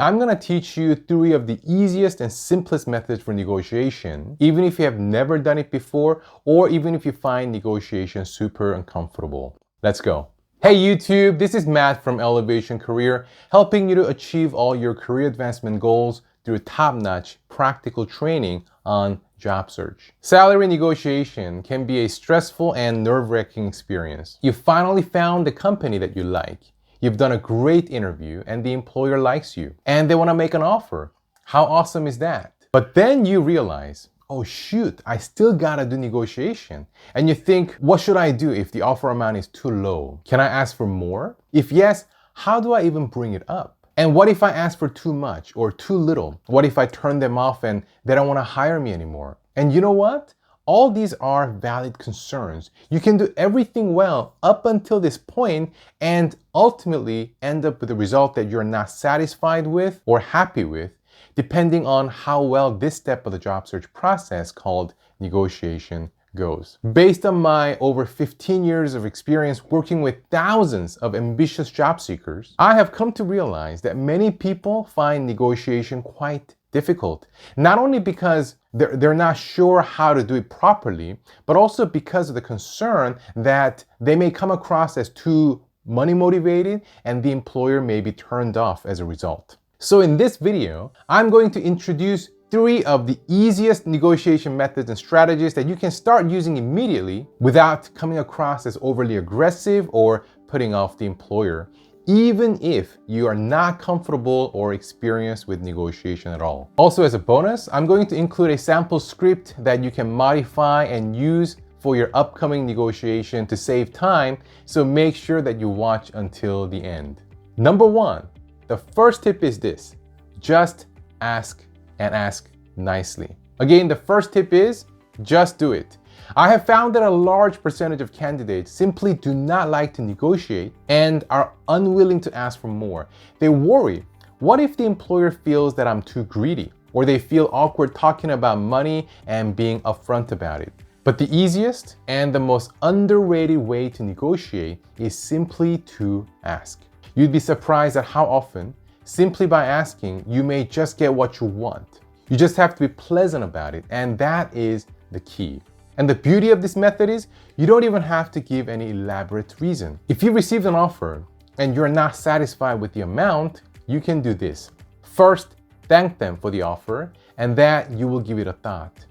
I'm gonna teach you 3 of the easiest and simplest methods for negotiation, even if you have never done it before, or even if you find negotiation super uncomfortable. Let's go. Hey YouTube, this is Matt from Elevation Career, helping you to achieve all your career advancement goals through top-notch practical training on job search. Salary negotiation can be a stressful and nerve-wracking experience. You finally found the company that you like. You've done a great interview and the employer likes you and they want to make an offer. How awesome is that? But then you realize, oh shoot, I still gotta do negotiation. And you think, what should I do if the offer amount is too low? Can I ask for more? If yes, how do I even bring it up? And what if I ask for too much or too little? What if I turn them off and they don't want to hire me anymore? And you know what? All these are valid concerns. You can do everything well up until this point and ultimately end up with a result that you're not satisfied with or happy with, depending on how well this step of the job search process called negotiation goes. Based on my over 15 years of experience working with thousands of ambitious job seekers, I have come to realize that many people find negotiation quite difficult, not only because they're not sure how to do it properly, but also because of the concern that they may come across as too money motivated and the employer may be turned off as a result. So in this video, I'm going to introduce 3 of the easiest negotiation methods and strategies that you can start using immediately without coming across as overly aggressive or putting off the employer, even if you are not comfortable or experienced with negotiation at all. Also, as a bonus, I'm going to include a sample script that you can modify and use for your upcoming negotiation to save time, so make sure that you watch until the end. Number 1, the first tip is this: just ask, and ask nicely. Again, the first tip is just do it. I have found that a large percentage of candidates simply do not like to negotiate and are unwilling to ask for more. They worry, what if the employer feels that I'm too greedy? Or they feel awkward talking about money and being upfront about it. But the easiest and the most underrated way to negotiate is simply to ask. You'd be surprised at how often, simply by asking, you may just get what you want. You just have to be pleasant about it, and that is the key. And the beauty of this method is you don't even have to give any elaborate reason. If you received an offer and you're not satisfied with the amount, you can do this. First, thank them for the offer, and that you will give it a thought.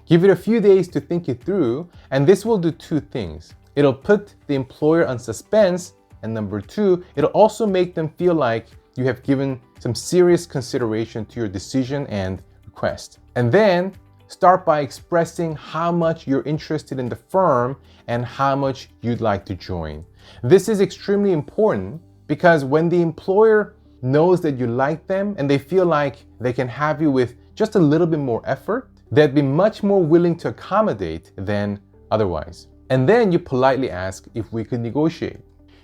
Give it a few days to think it through, and this will do 2 things. It'll put the employer on suspense, and number 2, it'll also make them feel like you have given some serious consideration to your decision and request. And then start by expressing how much you're interested in the firm and how much you'd like to join. This is extremely important because when the employer knows that you like them and they feel like they can have you with just a little bit more effort, they'd be much more willing to accommodate than otherwise. And then you politely ask if we could negotiate.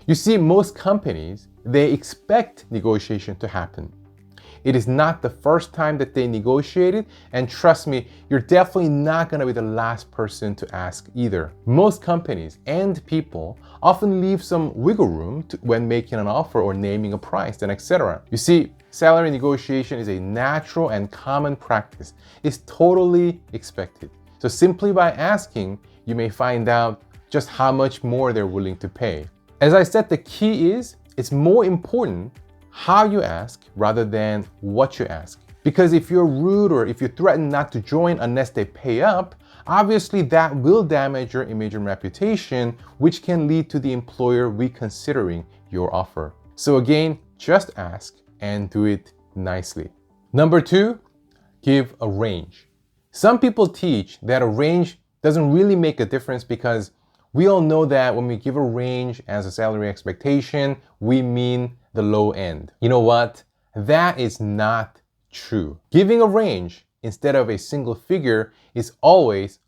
You see, most companies, they expect negotiation to happen. It is not the first time that they negotiated, and trust me, you're definitely not going to be the last person to ask either. Most companies and people often leave some wiggle room when making an offer or naming a price and etc. You see, salary negotiation is a natural and common practice. It's totally expected. So simply by asking, you may find out just how much more they're willing to pay. As I said, the key is it's more important how you ask rather than what you ask. Because if you're rude or if you threaten not to join unless they pay up, obviously that will damage your image and reputation, which can lead to the employer reconsidering your offer. So again, just ask and do it nicely. Number 2, give a range. Some people teach that a range doesn't really make a difference because we all know that when we give a range as a salary expectation, we mean the low end. You know what? That is not true. Giving a range instead of a single figure is always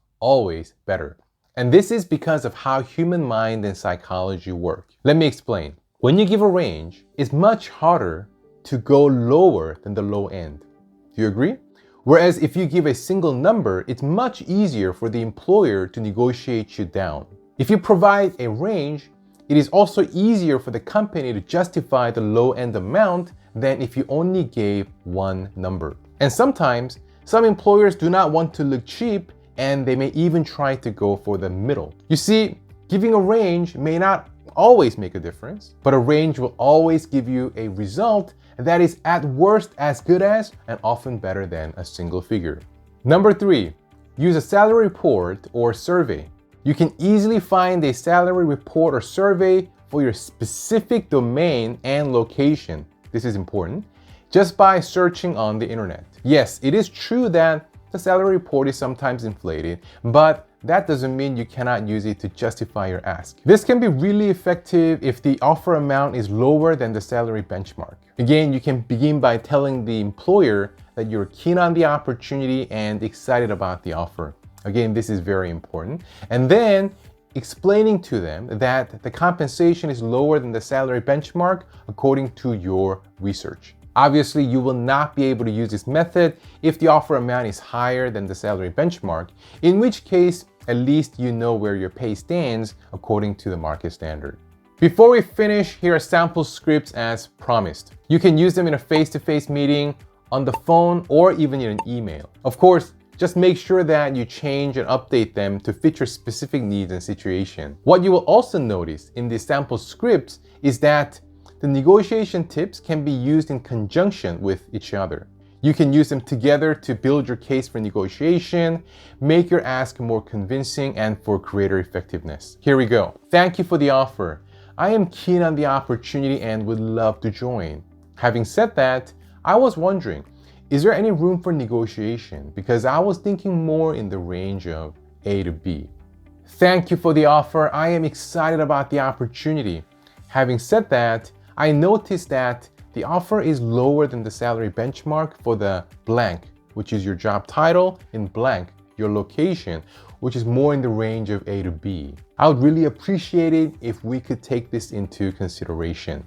better. And this is because of how human mind and psychology work. Let me explain. When you give a range, it's much harder to go lower than the low end. Do you agree? Whereas if you give a single number, it's much easier for the employer to negotiate you down. If you provide a range, it is also easier for the company to justify the low-end amount than if you only gave one number. And sometimes, some employers do not want to look cheap and they may even try to go for the middle. You see, giving a range may not always make a difference, but a range will always give you a result that is at worst as good as and often better than a single figure. Number 3, use a salary report or survey. You can easily find a salary report or survey for your specific domain and location. This is important. Just by searching on the internet. Yes, it is true that the salary report is sometimes inflated, but that doesn't mean you cannot use it to justify your ask. This can be really effective if the offer amount is lower than the salary benchmark. Again, you can begin by telling the employer that you're keen on the opportunity and excited about the offer. Again, this is very important. And then explaining to them that the compensation is lower than the salary benchmark according to your research. Obviously, you will not be able to use this method if the offer amount is higher than the salary benchmark, in which case, at least you know where your pay stands according to the market standard. Before we finish, here are sample scripts as promised. You can use them in a face-to-face meeting, on the phone, or even in an email. Of course, just make sure that you change and update them to fit your specific needs and situation. What you will also notice in these sample scripts is that the negotiation tips can be used in conjunction with each other. You can use them together to build your case for negotiation, make your ask more convincing, and for greater effectiveness. Here we go. Thank you for the offer. I am keen on the opportunity and would love to join. Having said that, I was wondering, is there any room for negotiation? Because I was thinking more in the range of A to B. Thank you for the offer. I am excited about the opportunity. Having said that, I noticed that the offer is lower than the salary benchmark for the blank, which is your job title, in blank, your location, which is more in the range of A to B. I would really appreciate it if we could take this into consideration.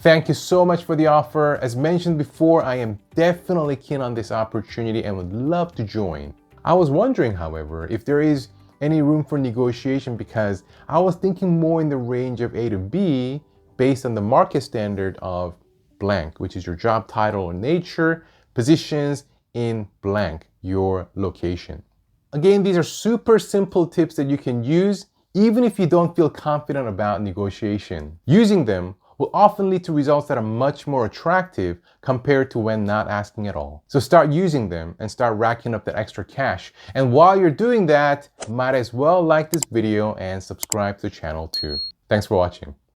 Thank you so much for the offer. As mentioned before, I am definitely keen on this opportunity and would love to join. I was wondering, however, if there is any room for negotiation because I was thinking more in the range of A to B based on the market standard of blank, which is your job title or nature, positions in blank, your location. Again, these are super simple tips that you can use even if you don't feel confident about negotiation. Using them will often lead to results that are much more attractive compared to when not asking at all. So start using them and start racking up that extra cash. And while you're doing that, might as well like this video and subscribe to the channel too. Thanks for watching.